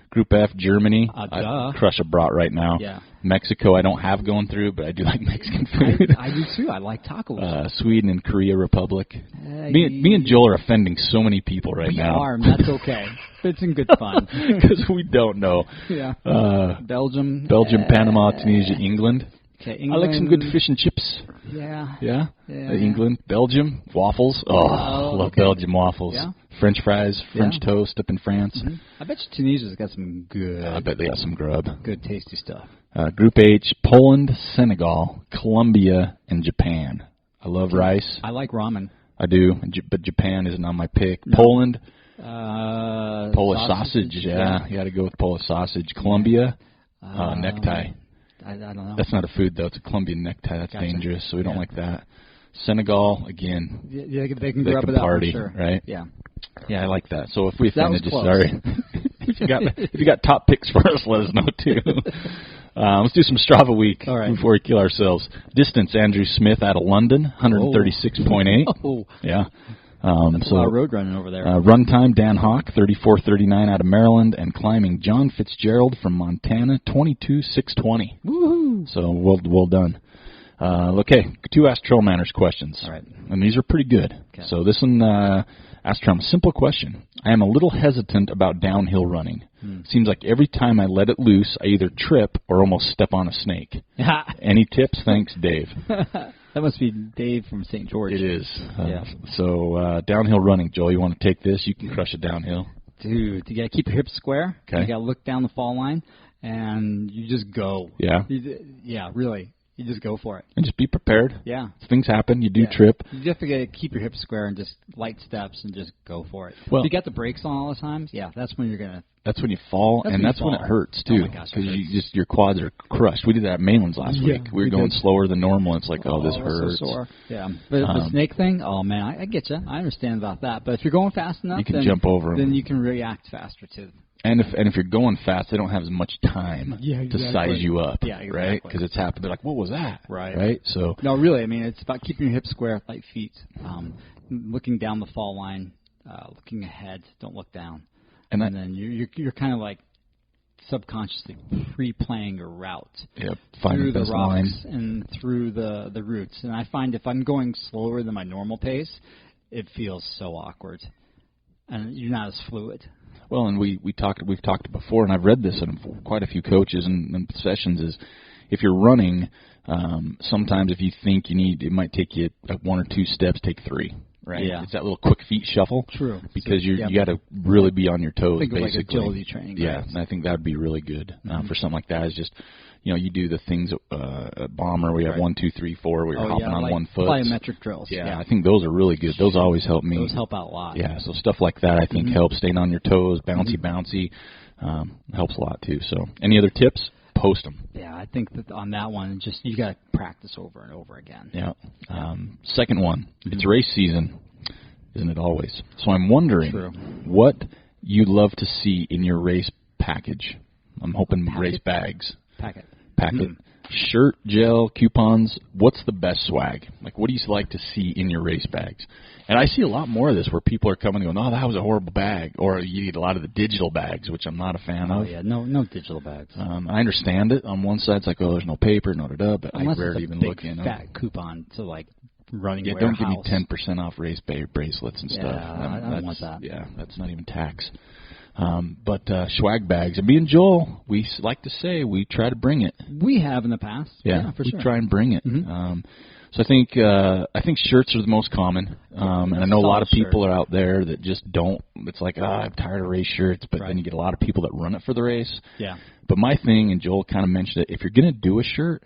Group F, Germany. Duh. I crush a brat right now. Yeah. Mexico, I don't have going through, but I do like Mexican food. I do too. I like tacos. Sweden and Korea Republic. Me and Joel are offending so many people now. We are, and that's okay. It's in good fun. Because we don't know. Yeah. Belgium. Panama, Tunisia, England. Okay, England. I like some good fish and chips. Yeah. Yeah? England. Belgium. Waffles. I love Belgium waffles. Yeah. French fries, French toast up in France. Mm-hmm. I bet you Tunisia's got some good... I bet they got some grub. Good, tasty stuff. Group H, Poland, Senegal, Colombia, and Japan. I love rice. I like ramen. I do, but Japan isn't on my pick. No. Poland, Polish sausage. Yeah, you got to go with Polish sausage. Colombia, necktie. I don't know. That's not a food, though. It's a Colombian necktie. That's dangerous, so we don't like that. Senegal, again, they can grab it up party, for sure. Right? Yeah. Yeah, I like that. So if we offended you, close. sorry. if you got top picks for us, let us know, too. Let's do some Strava week before we kill ourselves. Distance, Andrew Smith out of London, 136.8. Oh. Yeah. That's a lot of road running over there. Run time, Dan Hawk, 34:39 out of Maryland, and climbing, John Fitzgerald from Montana, 22:620. Woohoo! So well done. Okay, 2 Ask TrailManners questions. All right. And these are pretty good. Okay. So this one, Ask Trail, simple question. I am a little hesitant about downhill running. Seems like every time I let it loose, I either trip or almost step on a snake. Any tips? Thanks, Dave. That must be Dave from St. George. It is. Yeah. So downhill running, Joel, you want to take this? You can crush it downhill. Dude, you got to keep your hips square. Okay. You got to look down the fall line, and you just go. Yeah? Yeah, really. You just go for it. And just be prepared. Yeah. Things happen. You do trip. You have to keep your hips square and just light steps and just go for it. Well, if you got the brakes on all the time, that's when you're going to... That's when you fall, and that's when it hurts, too. Oh, my gosh. Because your quads are crushed. We did that at Mainlands last week. We were going slower than normal, and it's like, this hurts. So sore. Yeah. But the snake thing, oh, man, I get you. I understand about that. But if you're going fast enough, you can jump over them. Then you can react faster, too. And if you're going fast, they don't have as much time to size you up, right? Because it's happened. They're like, what was that? Right? So no, really, I mean, it's about keeping your hips square, light feet, looking down the fall line, looking ahead. Don't look down. And then you're kind of like subconsciously pre-playing your route through the rocks and through the roots. And I find if I'm going slower than my normal pace, it feels so awkward, and you're not as fluid. Well, and we've talked before, and I've read this in quite a few coaches and sessions, is if you're running, sometimes if you think it might take you 1 or 2 steps, take 3. Right? Yeah. It's that little quick feet shuffle. True. Because you got to really be on your toes, think basically. Like agility training. Yeah, right? and I think that would be really good for something like that. Is just, you do the things at Bomber where you have 1, 2, 3, 4, where you're hopping on one foot. Plyometric drills. Yeah, I think those are really good. Those always help me. Those help out a lot. Yeah, so stuff like that I think helps. Staying on your toes, bouncy, helps a lot too. So, any other tips? Post them. Yeah, I think that on that one, just you got to practice over and over again. Yeah. Second one, it's race season, isn't it always? So I'm wondering what you'd love to see in your race package. I'm hoping race bags. Packet. Shirt, gel, coupons. What's the best swag? Like, what do you like to see in your race bags? And I see a lot more of this where people are coming and going, that was a horrible bag. Or you need a lot of the digital bags, which I'm not a fan of. Oh, yeah, no digital bags. I understand it. On one side, it's like, there's no paper, but unless I rarely even look in them. Fat coupon to, like, running warehouse. Don't give me 10% off race bracelets and stuff. I don't want that. Yeah, that's not even tax. But swag bags. And me and Joel, we like to say we try to bring it. We have in the past. Yeah, for sure. We try and bring it. So I think shirts are the most common. And I know a lot of people are out there that just don't. It's like, I'm tired of race shirts. But then you get a lot of people that run it for the race. Yeah. But my thing, and Joel kind of mentioned it, if you're going to do a shirt,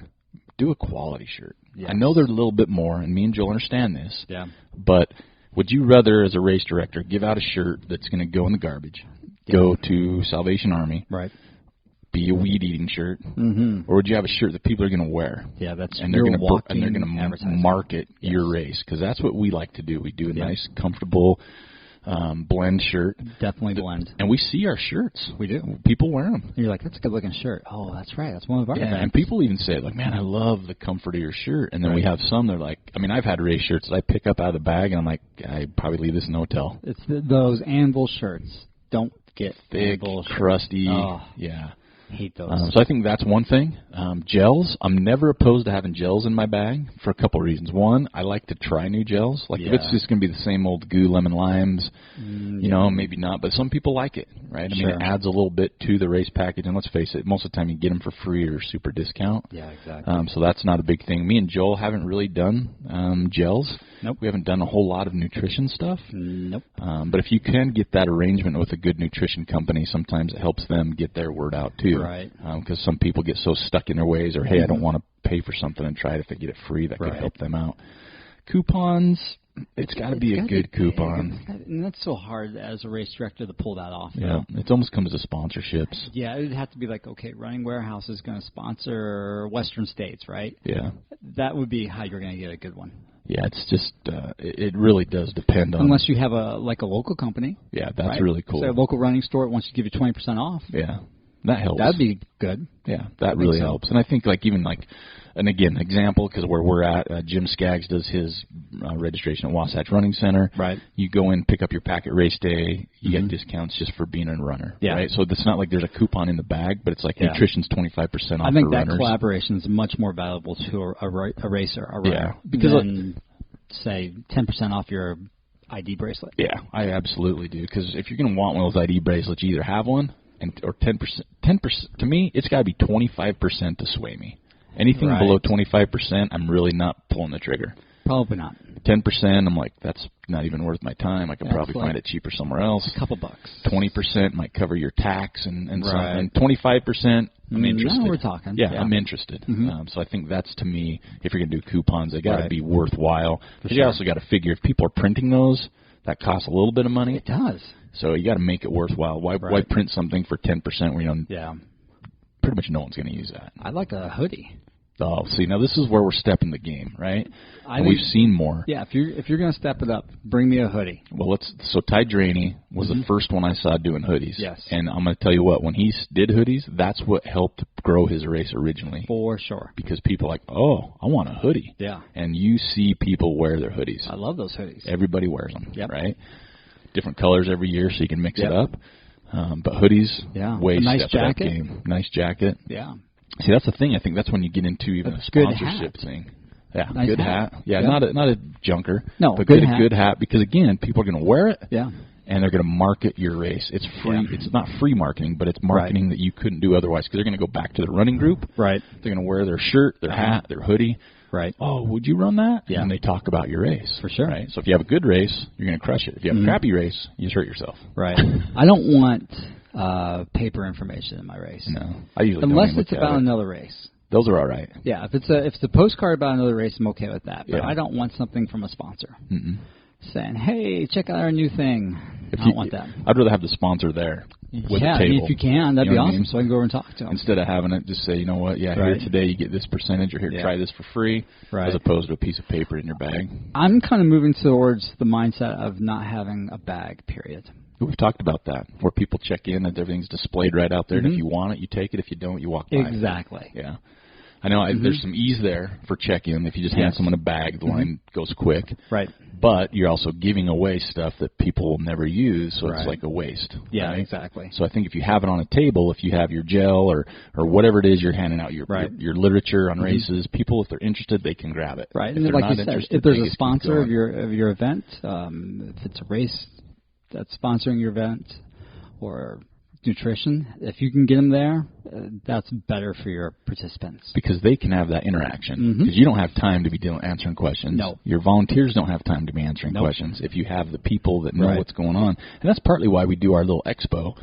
do a quality shirt. Yes. I know they're a little bit more, and me and Joel understand this. Yeah. But would you rather, as a race director, give out a shirt that's going to go in the garbage, go to Salvation Army, be a weed-eating shirt, or would you have a shirt that people are going to wear? Yeah, that's and they're going to market your race, because that's what we like to do. We do a nice, comfortable blend shirt. Definitely blend. And we see our shirts. We do. People wear them. And you're like, that's a good-looking shirt. Oh, that's right. That's one of our events. And people even say, like, man, I love the comfort of your shirt. And then we have some that are like, I've had race shirts that I pick up out of the bag, and I'm like, I'd probably leave this in a hotel. It's those anvil shirts. Don't get thick, crusty. Oh. Yeah. Hate those. So I think that's one thing. Gels, I'm never opposed to having gels in my bag for a couple of reasons. One, I like to try new gels. Like if it's just going to be the same old goo, lemon, limes, maybe not. But some people like it, right? I mean, it adds a little bit to the race package. And let's face it, most of the time you get them for free or super discount. Yeah, exactly. So that's not a big thing. Me and Joel haven't really done gels. Nope. We haven't done a whole lot of nutrition stuff. Nope. But if you can get that arrangement with a good nutrition company, sometimes it helps them get their word out too. Right. Because some people get so stuck in their ways, or hey, I don't want to pay for something and try it if they get it free. That could help them out. Coupons, It's got to be a good coupon. And that's so hard as a race director to pull that off. Yeah, it almost comes to sponsorships. Yeah, it would have to be like, okay, Running Warehouse is going to sponsor Western States, right? Yeah. That would be how you're going to get a good one. Yeah, it's just, it really does depend on... Unless you have a local company. Yeah, that's right? really cool. Say a local running store wants to give you 20% off. Yeah, that helps. That'd be good. Yeah, that really helps. And I think, and again, example, because where we're at, Jim Skaggs does his registration at Wasatch Running Center. Right. You go in, pick up your packet race day, you get discounts just for being a runner. Yeah. Right? So it's not like there's a coupon in the bag, but it's like nutrition's 25% off for runners. I think that collaboration is much more valuable to a racer, a runner, than, say, 10% off your ID bracelet. Yeah, I absolutely do. Because if you're going to want one of those ID bracelets, you either have one, or 10%. 10%, to me, it's got to be 25% to sway me. Anything below 25%, I'm really not pulling the trigger. Probably not. 10%, I'm like, that's not even worth my time. I can probably find it cheaper somewhere else. A couple bucks. 20% might cover your tax and something. 25%, I'm interested. Now we're talking. Yeah, I'm interested. So I think that's, to me, if you're going to do coupons, they got to be worthwhile. Because you also got to figure, if people are printing those, that costs a little bit of money. It does. So you got to make it worthwhile. Why print something for 10% where you know pretty much no one's going to use that? I like a hoodie. Oh, see, now this is where we're stepping the game, right? We've seen more. Yeah, if you're going to step it up, bring me a hoodie. Well, so Ty Draney was the first one I saw doing hoodies. Yes. And I'm going to tell you what, when he did hoodies, that's what helped grow his race originally. For sure. Because people are like, oh, I want a hoodie. Yeah. And you see people wear their hoodies. I love those hoodies. Everybody wears them, right? Different colors every year so you can mix it up. But hoodies, way nice step jacket. Up game. Nice jacket. Yeah. See, that's the thing. I think that's when you get into even a sponsorship thing. Yeah, nice good hat. Yeah, not a junker. No, but good get a good hat because, again, people are going to wear it. Yeah. And they're going to market your race. It's free. Yeah. It's not free marketing, but it's marketing that you couldn't do otherwise because they're going to go back to the running group. Right. They're going to wear their shirt, their hat, their hoodie. Right. Oh, would you run that? Yeah. And they talk about your race. For sure. Right. So if you have a good race, you're going to crush it. If you have a crappy race, you just hurt yourself. Right. I don't want paper information in my race. No. I usually unless it's about another race. Those are all right. Yeah. If it's a postcard about another race, I'm okay with that. But Yeah. I don't want something from a sponsor saying, "Hey, check out our new thing." I don't want that. I'd rather have the sponsor there with the table. If you can, that'd be awesome. I mean? So I can go over and talk to them. Instead of having it just say, you know what, here today you get this percentage, or here, try this for free, as opposed to a piece of paper in your bag. I'm kind of moving towards the mindset of not having a bag, period. We've talked about that, where people check in and everything's displayed right out there, and if you want it, you take it. If you don't, you walk by. Exactly. Yeah. I know there's some ease there for check-in. If you just hand someone a bag, the line goes quick. Right. But you're also giving away stuff that people will never use, so it's like a waste. Yeah, right? exactly. So I think if you have it on a table, if you have your gel or whatever it is you're handing out, your literature on races, people, if they're interested, they can grab it. Right. If and like you said, if there's a sponsor of your event, if it's a race that's sponsoring your event, or nutrition, if you can get them there, that's better for your participants. Because they can have that interaction. Because you don't have time to be answering questions. No. Your volunteers don't have time to be answering questions if you have the people that know what's going on. And that's partly why we do our little expo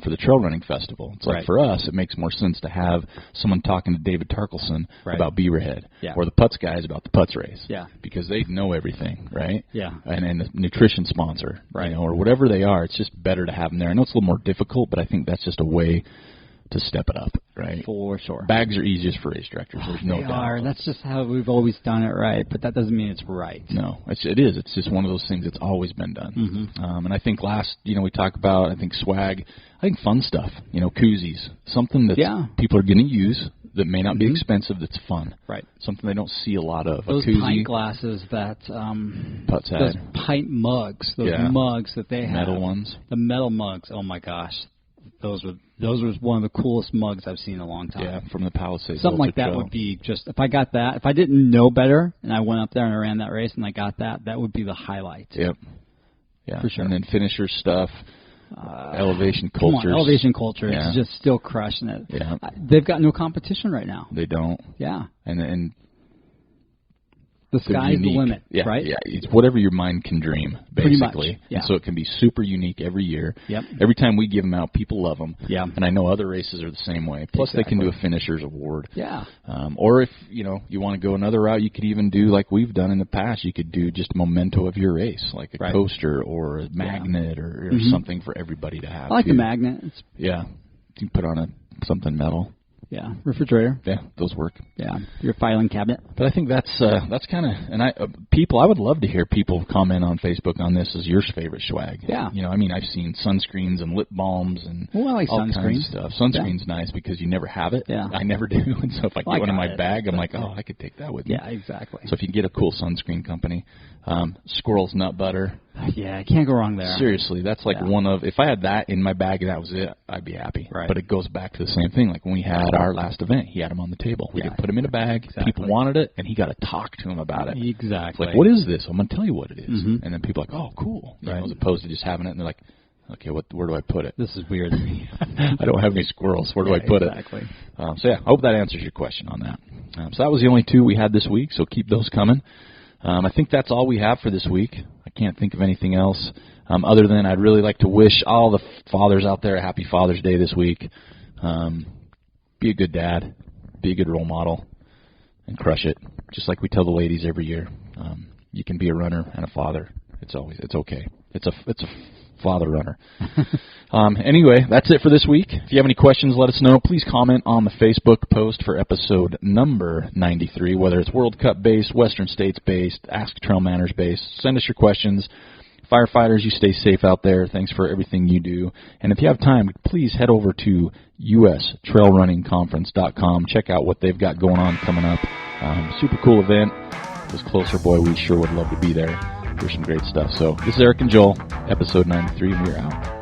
for the Trail Running Festival. It's like for us, it makes more sense to have someone talking to David Tarkelson about Beaverhead, or the Putz guys about the Putz race. Yeah. Because they know everything, right? Yeah. And the nutrition sponsor, you know, or whatever they are, it's just better to have them there. I know it's a little more difficult, but I think that's just a way to step it up, right? For sure. Bags are easiest for race directors. There's no doubt. That's just how we've always done it, right? But that doesn't mean it's right. No, it is. It's just one of those things that's always been done. And I think we talked about, I think swag, I think fun stuff, koozies, something that people are going to use that may not be expensive, that's fun. Right. Something they don't see a lot of. Those a koozie, pint glasses that, Putz had. those pint mugs, those mugs that they have. Metal ones. The metal mugs, oh my gosh. Those were one of the coolest mugs I've seen in a long time. Yeah, from the Palisades. Something like that would be just, if I got that, if I didn't know better and I went up there and I ran that race and I got that, that would be the highlight. Yep. Yeah. For sure. And then finisher stuff, elevation culture. Elevation culture is just still crushing it. Yeah. They've got no competition right now. They don't. Yeah. And The sky's the limit, yeah, right? Yeah, it's whatever your mind can dream, basically. Pretty much, yeah. And so it can be super unique every year. Yep. Every time we give them out, people love them. Yeah. And I know other races are the same way. Plus, they can do a finisher's award. Yeah. Or if, you want to go another route, you could even do like we've done in the past. You could do just a memento of your race, like a coaster or a magnet or something for everybody to have. I like the magnet. Yeah. You can put on something metal. Yeah, refrigerator. Yeah, those work. Yeah, your filing cabinet. But I think that's kind of, and I would love to hear people comment on Facebook on this as your favorite swag. Yeah. I've seen sunscreens and lip balms and I like all sunscreen. kinds of stuff. Sunscreen's nice because you never have it. Yeah. I never do. And so if I get one in my bag, I'm like, I could take that with me. Yeah, exactly. So if you can get a cool sunscreen company, Squirrel's Nut Butter. Yeah, I can't go wrong there. Seriously, that's like one of, if I had that in my bag and that was it, I'd be happy. Right. But it goes back to the same thing. Like when we had our last event, he had them on the table. We could put them in a bag. Exactly. People wanted it, and he got to talk to them about it. Exactly. It's like, what is this? I'm going to tell you what it is. Mm-hmm. And then people are like, oh, cool. As opposed to just having it, and they're like, okay, where do I put it? This is weird. I don't have any squirrels. Where do I put it? Exactly. I hope that answers your question on that. So that was the only two we had this week, so keep those coming. I think that's all we have for this week. I can't think of anything else other than I'd really like to wish all the fathers out there a happy Father's Day this week. Be a good dad. Be a good role model. And crush it. Just like we tell the ladies every year. You can be a runner and a father. It's okay. It's a father runner. Anyway, that's it for this week. If you have any questions, let us know. Please comment on the Facebook post for episode number 93, whether it's World Cup based, Western States based, Ask TrailManners based. Send us your questions. Firefighters, you stay safe out there. Thanks for everything you do. And if you have time, please head over to ustrailrunningconference.com. Check out what they've got going on coming up. Super cool event. This closer, boy, we sure would love to be there. There's some great stuff. So this is Eric and Joel, episode 93, and we're out.